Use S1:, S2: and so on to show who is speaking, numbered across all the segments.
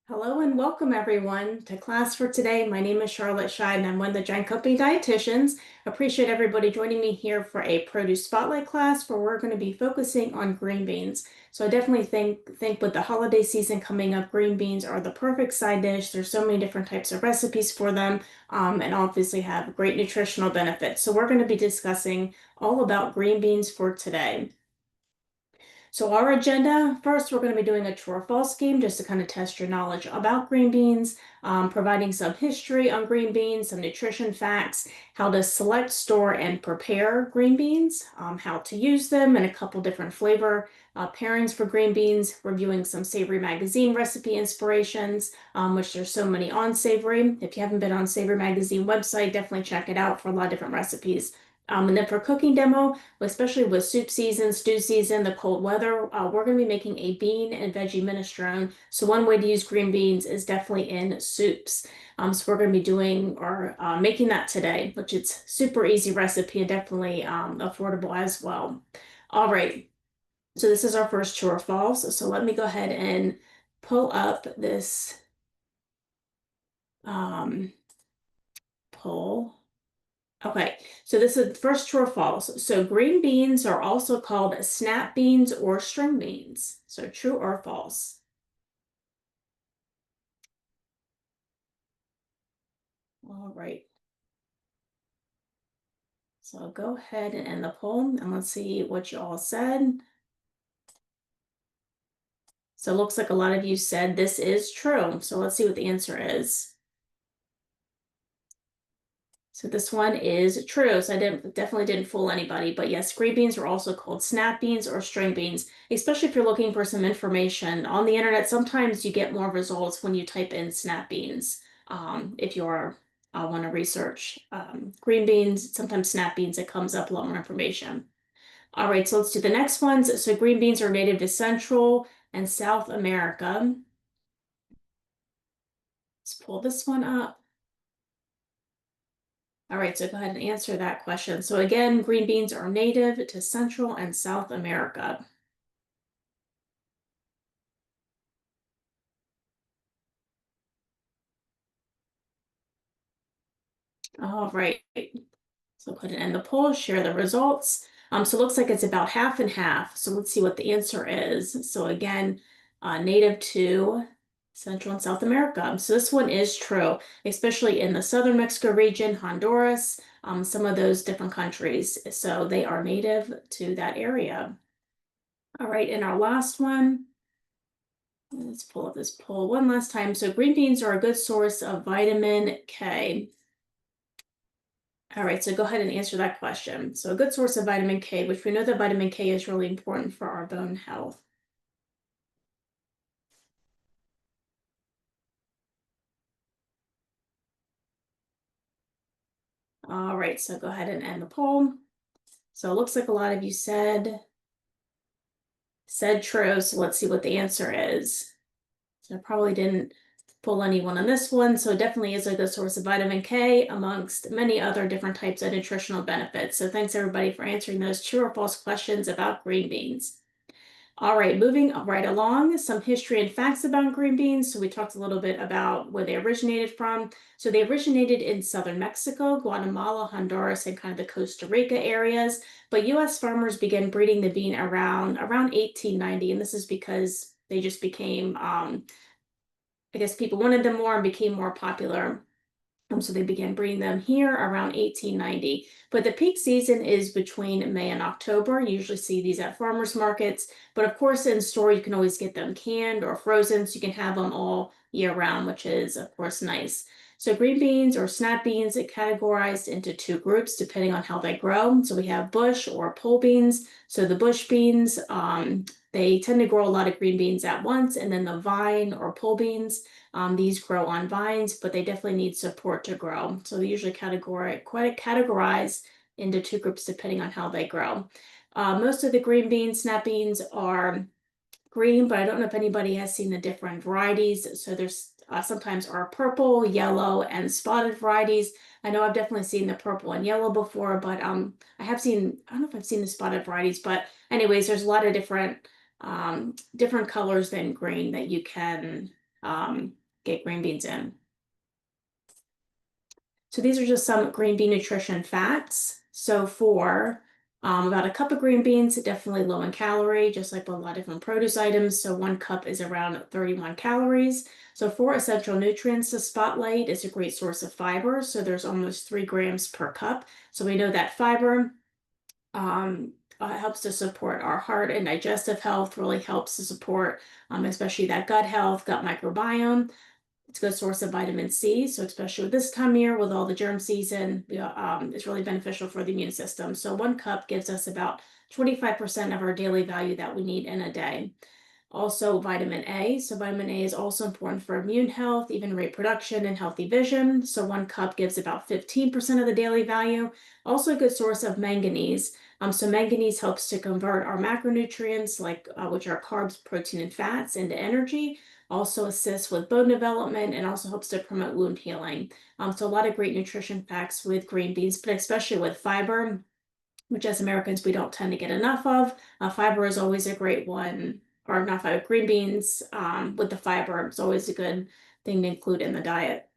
S1: Hello and welcome everyone to class for today. My name is Charlotte Scheid and I'm one of the Giant Company dietitians. Appreciate everybody joining me here for a produce spotlight class where we're going to be focusing on green beans. So I definitely think with the holiday season coming up, green beans are the perfect side dish. There's so many different types of recipes for them, and obviously have great nutritional benefits. So we're going to be discussing all about green beans for today. So our agenda, first, we're going to be doing a true or false game just to kind of test your knowledge about green beans, providing some history on green beans, some nutrition facts, how to select, store, and prepare green beans, how to use them, and a couple different flavor pairings for green beans, reviewing some Savory Magazine recipe inspirations, which there's so many on Savory. If you haven't been on Savory Magazine website, definitely check it out for a lot of different recipes. And then for cooking demo, especially with soup season, stew season, the cold weather, we're going to be making a bean and veggie minestrone. So one way to use green beans is definitely in soups. So we're going to be doing or making that today, which it's super easy recipe and definitely affordable as well. All right, so this is our first true or false. So let me go ahead and pull up this um, poll. Okay, so this is first true or false. So green beans are also called snap beans or string beans. So true or false? All right. So I'll go ahead and end the poll and let's see what you all said. So it looks like a lot of you said this is true. So let's see what the answer is. So this one is true. So I definitely didn't fool anybody. But yes, green beans are also called snap beans or string beans, especially if you're looking for some information on the internet. Sometimes you get more results when you type in snap beans. If you're want to research green beans, sometimes snap beans, it comes up a lot more information. All right, so let's do the next ones. So green beans are native to Central and South America. Let's pull this one up. All right, so go ahead and answer that question. So again, green beans are native to Central and South America. All right, so go ahead and end the poll, share the results. So it looks like it's about half and half. So let's see what the answer is. So again, native to Central and South America. So this one is true, especially in the southern Mexico region, Honduras, some of those different countries. So they are native to that area. All right, and our last one. Let's pull up this poll one last time. So green beans are a good source of vitamin K. All right, so go ahead and answer that question. So a good source of vitamin K, which we know that vitamin K is really important for our bone health. All right, so go ahead and end the poll. So it looks like a lot of you said true. So let's see what the answer is. So I probably didn't pull anyone on this one. So it definitely is a good source of vitamin K amongst many other different types of nutritional benefits. So thanks everybody for answering those true or false questions about green beans. All right, moving right along, some history and facts about green beans. So we talked a little bit about where they originated from. So they originated in southern Mexico, Guatemala, Honduras, and kind of the Costa Rica areas. But U.S. farmers began breeding the bean around 1890, and this is because they just became, I guess people wanted them more and became more popular. So they began breeding them here around 1890. But the peak season is between May and October. You usually see these at farmers markets. But of course, in store, you can always get them canned or frozen. So you can have them all year round, which is, of course, nice. So green beans or snap beans are categorized into two groups depending on how they grow. So we have bush or pole beans. So the bush beans, they tend to grow a lot of green beans at once. And then the vine or pole beans, these grow on vines, but they definitely need support to grow. So they usually categorize into two groups depending on how they grow. Most of the green beans, snap beans are green, but I don't know if anybody has seen the different varieties. So there's sometimes are purple, yellow, and spotted varieties. I know I've definitely seen the purple and yellow before, but I don't know if I've seen the spotted varieties, but anyways, there's a lot of different colors than green that you can get green beans in. So these are just some green bean nutrition facts. So for about a cup of green beans, definitely low in calorie, just like with a lot of different produce items. So 1 cup is around 31 calories. So for essential nutrients, the spotlight is a great source of fiber. So there's almost 3 grams per cup. So we know that fiber helps to support our heart and digestive health, really helps to support especially that gut health, gut microbiome. It's a good source of vitamin C. So especially with this time of year with all the germ season, it's really beneficial for the immune system. So 1 cup gives us about 25% of our daily value that we need in a day. Also vitamin A. So vitamin A is also important for immune health, even reproduction and healthy vision. So 1 cup gives about 15% of the daily value. Also a good source of manganese. So manganese helps to convert our macronutrients, like which are carbs, protein, and fats, into energy. Also assists with bone development and also helps to promote wound healing. So a lot of great nutrition facts with green beans, but especially with fiber, which as Americans we don't tend to get enough of. Fiber is always a great one, or not fiber, green beans with the fiber is always a good thing to include in the diet.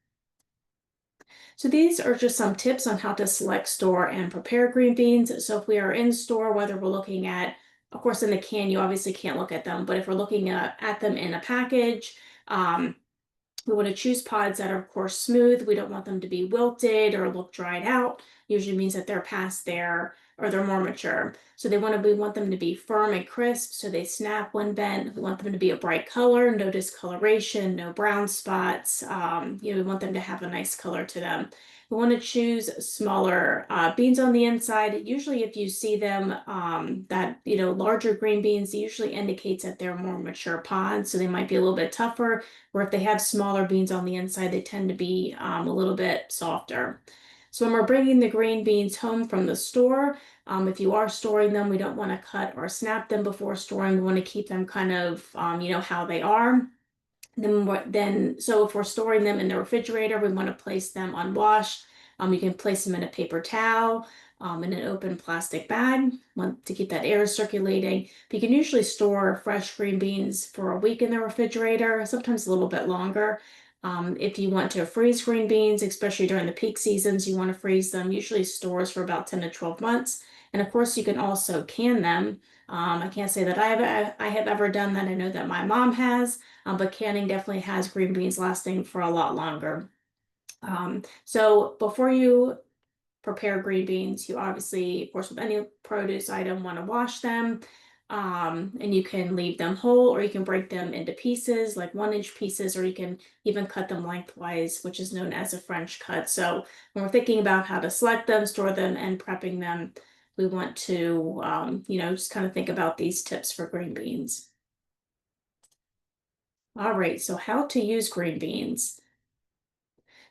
S1: So these are just some tips on how to select, store, and prepare green beans. So if we are in store, whether we're looking at, of course, in the can, you obviously can't look at them, but if we're looking at them in a package, we want to choose pods that are, of course, smooth. We don't want them to be wilted or look dried out. Usually means that they're past their, or they're more mature. So we want them to be firm and crisp so they snap when bent. We want them to be a bright color, no discoloration, no brown spots. We want them to have a nice color to them. We want to choose smaller beans on the inside. Usually if you see them, larger green beans, usually indicates that they're more mature pods. So they might be a little bit tougher, or if they have smaller beans on the inside, they tend to be a little bit softer. So when we're bringing the green beans home from the store, if you are storing them, we don't want to cut or snap them before storing. We want to keep them kind of, how they are. So if we're storing them in the refrigerator, we want to place them unwashed. You can place them in a paper towel, in an open plastic bag, to keep that air circulating. But you can usually store fresh green beans for a week in the refrigerator, sometimes a little bit longer. If you want to freeze green beans, especially during the peak seasons, you want to freeze them, usually stores for about 10 to 12 months. And of course, you can also can them. I can't say that I have ever done that. I know that my mom has, but canning definitely has green beans lasting for a lot longer. So before you prepare green beans, you obviously, of course, with any produce item, want to wash them. And you can leave them whole, or you can break them into pieces, like 1-inch pieces, or you can even cut them lengthwise, which is known as a French cut. So when we're thinking about how to select them, store them, and prepping them, we want to, just kind of think about these tips for green beans. All right, so how to use green beans.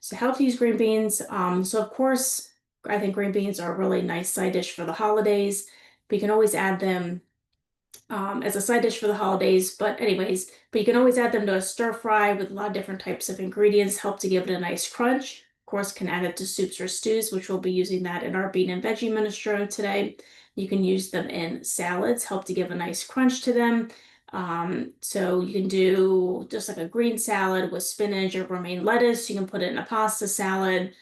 S1: So how to use green beans. So of course, I think green beans are a really nice side dish for the holidays. We can always add them as a side dish for the holidays. But you can always add them to a stir fry with a lot of different types of ingredients, help to give it a nice crunch. Of course, can add it to soups or stews, which we'll be using that in our bean and veggie minestrone today. You can use them in salads, help to give a nice crunch to them. So you can do just like a green salad with spinach or romaine lettuce. You can put it in a pasta salad,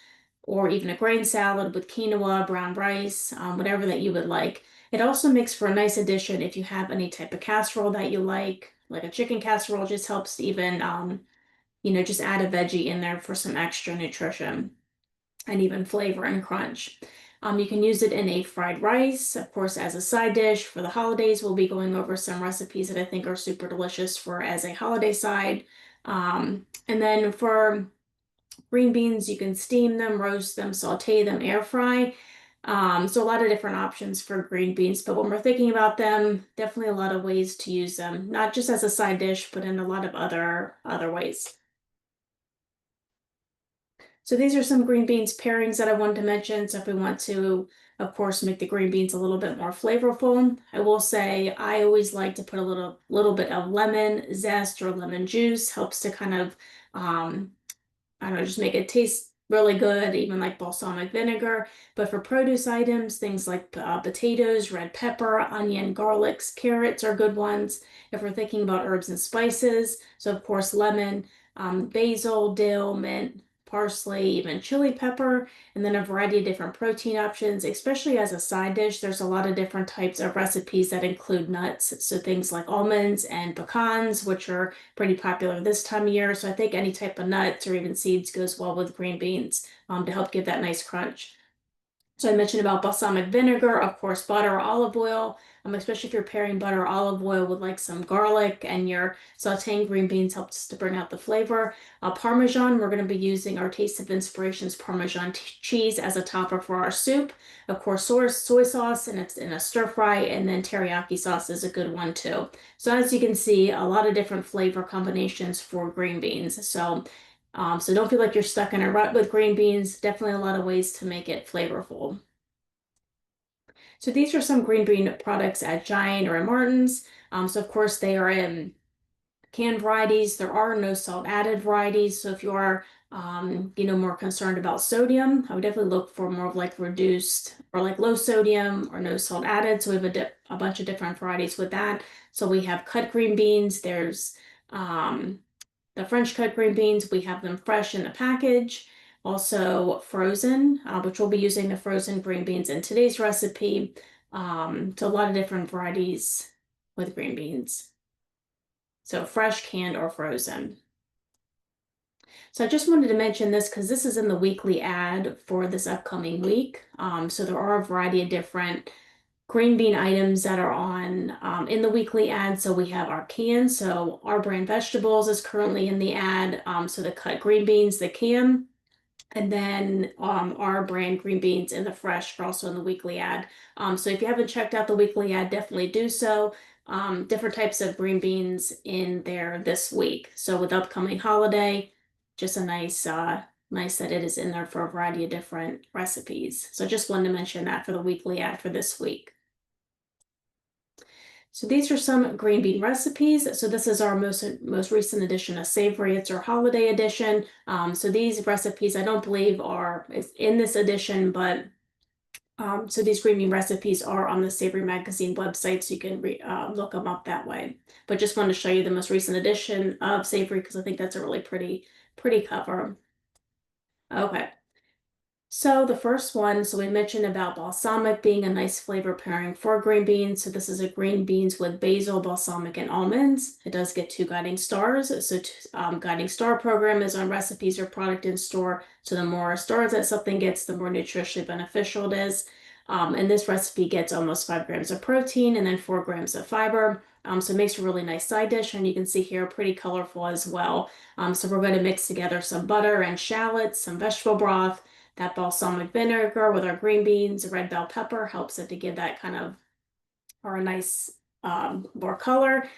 S1: or even a grain salad with quinoa, brown rice, whatever that you would like. It also makes for a nice addition if you have any type of casserole that you like a chicken casserole. Just helps to even, just add a veggie in there for some extra nutrition and even flavor and crunch. You can use it in a fried rice, of course, as a side dish. For the holidays, we'll be going over some recipes that I think are super delicious for as a holiday side. And then for green beans, you can steam them, roast them, saute them, air fry. So a lot of different options for green beans, but when we're thinking about them, definitely a lot of ways to use them, not just as a side dish, but in a lot of other ways. So these are some green beans pairings that I wanted to mention. So if we want to, of course, make the green beans a little bit more flavorful, I will say I always like to put a little bit of lemon zest or lemon juice. Helps to kind of, I don't know, just make it taste really good, even like balsamic vinegar. But for produce items, things like potatoes, red pepper, onion, garlics, carrots are good ones. If we're thinking about herbs and spices, so of course lemon, basil, dill, mint, parsley, even chili pepper, and then a variety of different protein options, especially as a side dish. There's a lot of different types of recipes that include nuts. So things like almonds and pecans, which are pretty popular this time of year. So I think any type of nuts or even seeds goes well with green beans to help give that nice crunch. So I mentioned about balsamic vinegar, of course, butter or olive oil, especially if you're pairing butter or olive oil with like some garlic and you're sauteing green beans helps to bring out the flavor. Parmesan, we're going to be using our Taste of Inspirations Parmesan cheese as a topper for our soup. Of course, soy sauce and it's in a stir fry, and then teriyaki sauce is a good one too. So as you can see, a lot of different flavor combinations for green beans. So don't feel like you're stuck in a rut with green beans. Definitely a lot of ways to make it flavorful. So these are some green bean products at Giant or at Martin's. So of course they are in canned varieties. There are no salt added varieties. So if you are, more concerned about sodium, I would definitely look for more of like reduced or like low sodium or no salt added. So we have a bunch of different varieties with that. So we have cut green beans. There's the French cut green beans. We have them fresh in the package, also frozen, which we'll be using the frozen green beans in today's recipe. So a lot of different varieties with green beans. So fresh, canned, or frozen. So I just wanted to mention this because this is in the weekly ad for this upcoming week. So there are a variety of different green bean items that are on in the weekly ad. So we have our cans. So our brand vegetables is currently in the ad. So the cut green beans, the can, and then our brand green beans in the fresh are also in the weekly ad. So if you haven't checked out the weekly ad, definitely do so. Different types of green beans in there this week. So with upcoming holiday, just a nice that it is in there for a variety of different recipes. So just wanted to mention that for the weekly ad for this week. So these are some green bean recipes. So this is our most recent edition of Savory. It's our holiday edition. So these recipes I don't believe are in this edition, but so these green bean recipes are on the Savory Magazine website, so you can look them up that way. But just wanted to show you the most recent edition of Savory because I think that's a really pretty cover. Okay. So the first one, so we mentioned about balsamic being a nice flavor pairing for green beans. So this is a green beans with basil, balsamic, and almonds. It does get 2 guiding stars. So guiding star program is on recipes or product in store. So the more stars that something gets, the more nutritionally beneficial it is. And this recipe gets almost 5 grams of protein and then 4 grams of fiber. So it makes a really nice side dish, and you can see here pretty colorful as well. So we're going to mix together some butter and shallots, some vegetable broth. That balsamic vinegar with our green beans, red bell pepper helps it to give that kind of, or a nice more color.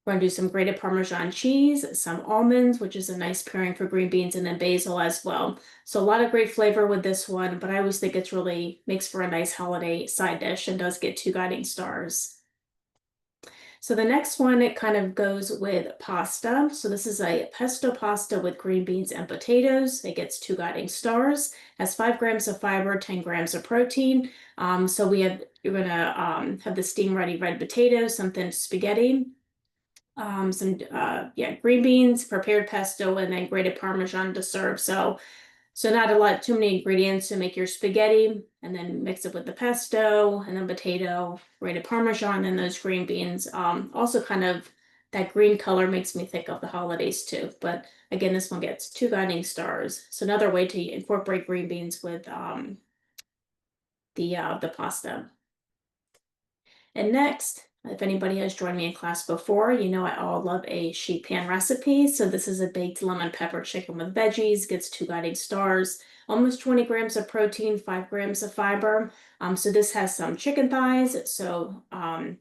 S1: We're gonna do some grated Parmesan cheese, some almonds, which is a nice pairing for green beans, and then basil as well. So a lot of great flavor with this one, but I always think it's really makes for a nice holiday side dish and does get 2 guiding stars. So the next one, it kind of goes with pasta. So this is a pesto pasta with green beans and potatoes. It gets 2 guiding stars, has 5 grams of fiber, 10 grams of protein. So you're gonna have the steam ready red potatoes, some thin spaghetti, green beans, prepared pesto, and then grated Parmesan to serve. So not too many ingredients to make your spaghetti, and then mix it with the pesto and then potato, grated Parmesan, and those green beans. Also kind of that green color makes me think of the holidays too. But again, this one gets 2 guiding stars. So another way to incorporate green beans with the pasta. And next, if anybody has joined me in class before, you know I all love a sheet pan recipe. So this is a baked lemon pepper chicken with veggies, gets 2 guiding stars, almost 20 grams of protein, 5 grams of fiber. So this has some chicken thighs. So on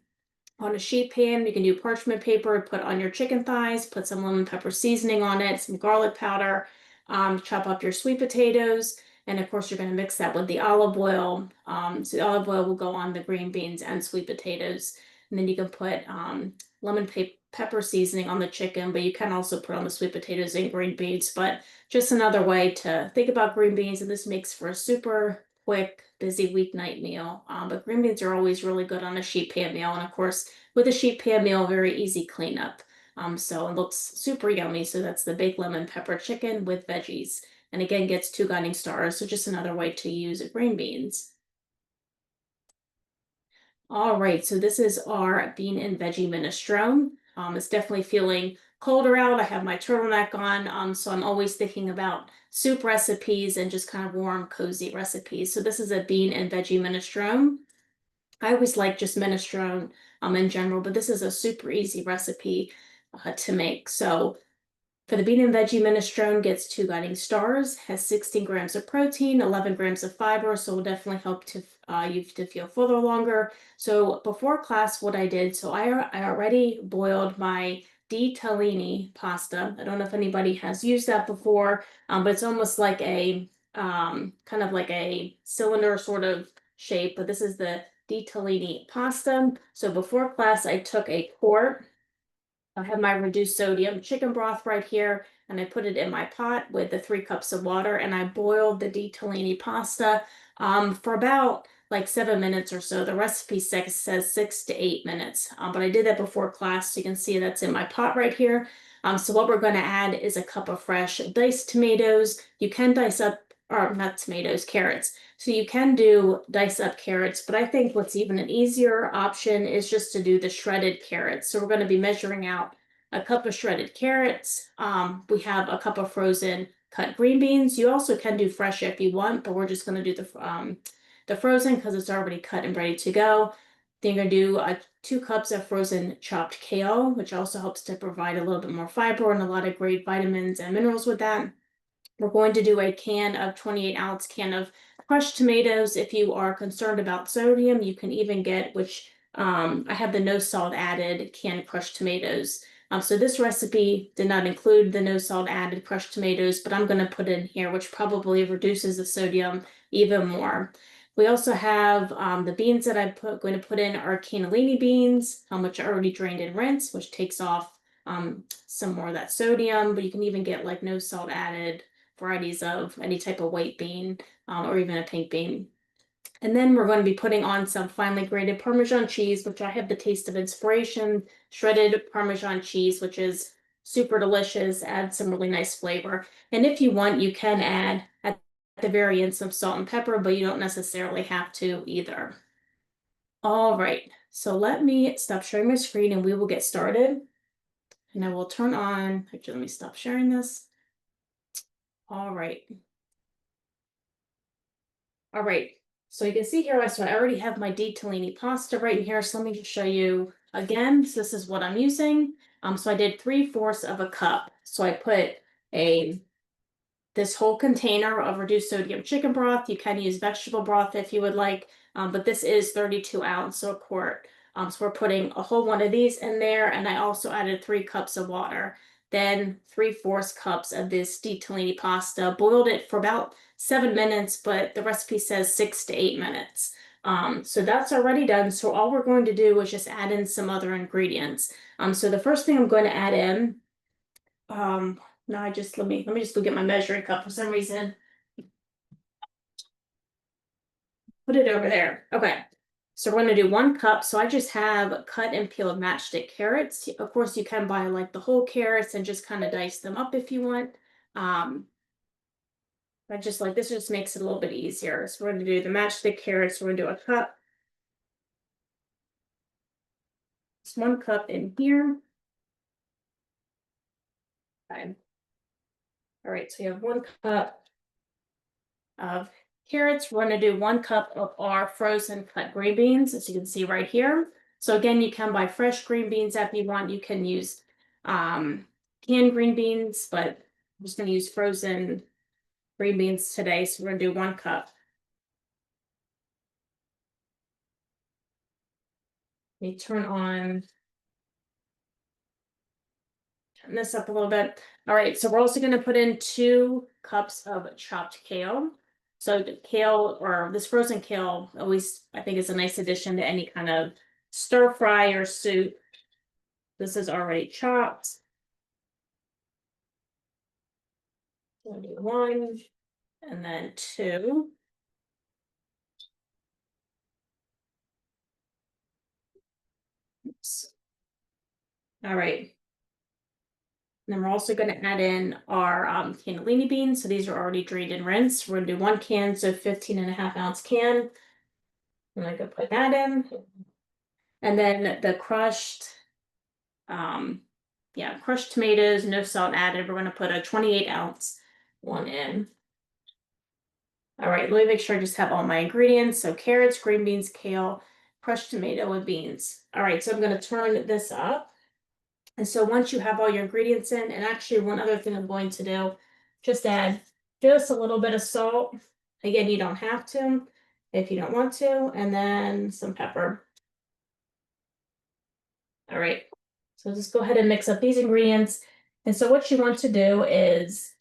S1: a sheet pan, you can do parchment paper, put on your chicken thighs, put some lemon pepper seasoning on it, some garlic powder, chop up your sweet potatoes, and of course, you're going to mix that with the olive oil. So the olive oil will go on the green beans and sweet potatoes. And then you can put lemon pepper seasoning on the chicken, but you can also put on the sweet potatoes and green beans. But just another way to think about green beans, and this makes for a super quick, busy weeknight meal. But green beans are always really good on a sheet pan meal. And of course, with a sheet pan meal, very easy cleanup. So it looks super yummy. So that's the baked lemon pepper chicken with veggies. And again, gets 2 guiding stars. So just another way to use green beans. All right, so this is our bean and veggie minestrone. It's definitely feeling colder out. I have my turtleneck on, so I'm always thinking about soup recipes and just kind of warm, cozy recipes. So this is a bean and veggie minestrone. I always like just minestrone in general, but this is a super easy recipe to make. So for the bean and veggie minestrone, gets 2 guiding stars, has 16 grams of protein, 11 grams of fiber, so will definitely help to you to feel fuller longer. So before class, what I did, so I already boiled my dietitian pasta. I don't know if anybody has used that before, but it's almost like a kind of like a cylinder sort of shape, but this is the dietitian pasta. So before class, I took a quart. I have my reduced sodium chicken broth right here, and I put it in my pot with the 3 cups of water, and I boiled the ditalini pasta for about like 7 minutes or so. The recipe says 6 to 8 minutes, but I did that before class, so you can see that's in my pot right here. So what we're going to add is a cup of fresh diced tomatoes. You can dice up, or not tomatoes, carrots. So you can do dice up carrots, but I think what's even an easier option is just to do the shredded carrots. So we're going to be measuring out a cup of shredded carrots. We have a cup of frozen cut green beans. You also can do fresh if you want, but we're just going to do the frozen because it's already cut and ready to go. Then you're going to do 2 cups of frozen chopped kale, which also helps to provide a little bit more fiber and a lot of great vitamins and minerals with that. We're going to do a 28-ounce can of crushed tomatoes. If you are concerned about sodium, you can even get, which I have the no salt added canned crushed tomatoes. So this recipe did not include the no salt added crushed tomatoes, but I'm going to put in here, which probably reduces the sodium even more. We also have the beans that I'm going to put in are cannellini beans, which are already drained and rinsed, which takes off some more of that sodium, but you can even get like no salt added varieties of any type of white bean or even a pink bean. And then we're going to be putting on some finely grated Parmesan cheese, which I have the taste of inspiration, shredded Parmesan cheese, which is super delicious, adds some really nice flavor. And if you want, you can add at the very end some salt and pepper, but you don't necessarily have to either. All right, so let me stop sharing my screen and we will get started. And I will turn on, actually, let me stop sharing this. All right. All right, so you can see here, so I already have my ditalini pasta right in here. So let me just show you again. So this is what I'm using. So I did 3/4 of a cup. So I put this whole container of reduced sodium chicken broth. You can use vegetable broth if you would like, but this is 32 ounce, so a quart. So we're putting a whole one of these in there, and I also added 3 cups of water. Then 3/4 cups of this ditalini pasta. Boiled it for about 7 minutes, but the recipe says 6 to 8 minutes. So that's already done. So all we're going to do is just add in some other ingredients. So the first thing I'm going to add in, no, let me just go get my measuring cup for some reason. Put it over there. Okay. So we're going to do 1 cup. So I just have cut and peeled matchstick carrots. Of course, you can buy like the whole carrots and just kind of dice them up if you want. I just like this just makes it a little bit easier. So we're going to do the matchstick carrots. We're going to do a cup. It's 1 cup in here. Okay. All right. So you have 1 cup of carrots. We're going to do 1 cup of our frozen cut green beans, as you can see right here. So again, you can buy fresh green beans if you want. You can use canned green beans, but I'm just going to use frozen green beans today. So we're going to do 1 cup. Let me turn this up a little bit. All right, so we're also going to put in 2 cups of chopped kale. So the kale, or this frozen kale, always I think is a nice addition to any kind of stir fry or soup. This is already chopped. So I'll do 1 and then 2. Oops. All right. And then we're also going to add in our cannellini beans. So these are already drained and rinsed. We're going to do 1 can, so 15.5 ounce can. I'm going to go put that in. And then the crushed, crushed tomatoes, no salt added. We're going to put a 28-ounce one in. All right, let me make sure I just have all my ingredients. So carrots, green beans, kale, crushed tomato, and beans. All right, so I'm going to turn this up. And so once you have all your ingredients in, and actually one other thing I'm going to do, just add just a little bit of salt. Again, you don't have to if you don't want to, and then some pepper. All right, so just go ahead and mix up these ingredients. And so what you want to do is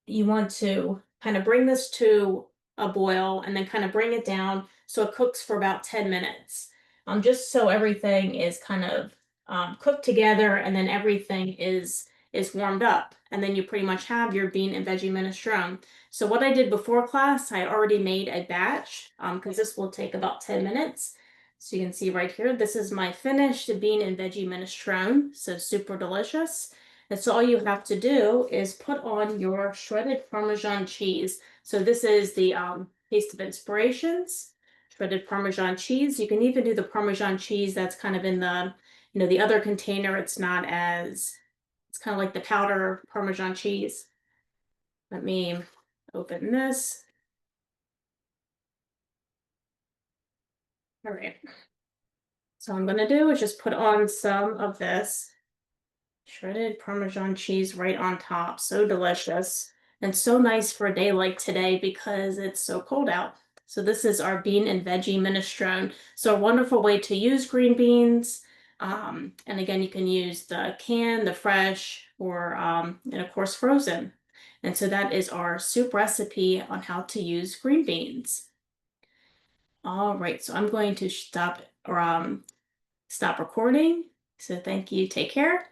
S1: you want to kind of bring this to a boil and then kind of bring it down so it cooks for about 10 minutes. Just so everything is kind of cooked together and then everything is warmed up. And then you pretty much have your bean and veggie minestrone. So what I did before class, I already made a batch because this will take about 10 minutes. So you can see right here, this is my finished bean and veggie minestrone. So super delicious. And so all you have to do is put on your shredded Parmesan cheese. So this is the Taste of Inspirations, shredded Parmesan cheese. You can even do the Parmesan cheese that's kind of in the, the other container. It's not as, it's kind of like the powder Parmesan cheese. Let me open this. All right. So I'm going to do is just put on some of this shredded Parmesan cheese right on top. So delicious and so nice for a day like today because it's so cold out. So this is our bean and veggie minestrone. So a wonderful way to use green beans. And again, you can use the can, the fresh, or and of course frozen. And so that is our soup recipe on how to use green beans. All right, so I'm going to stop recording. So thank you. Take care.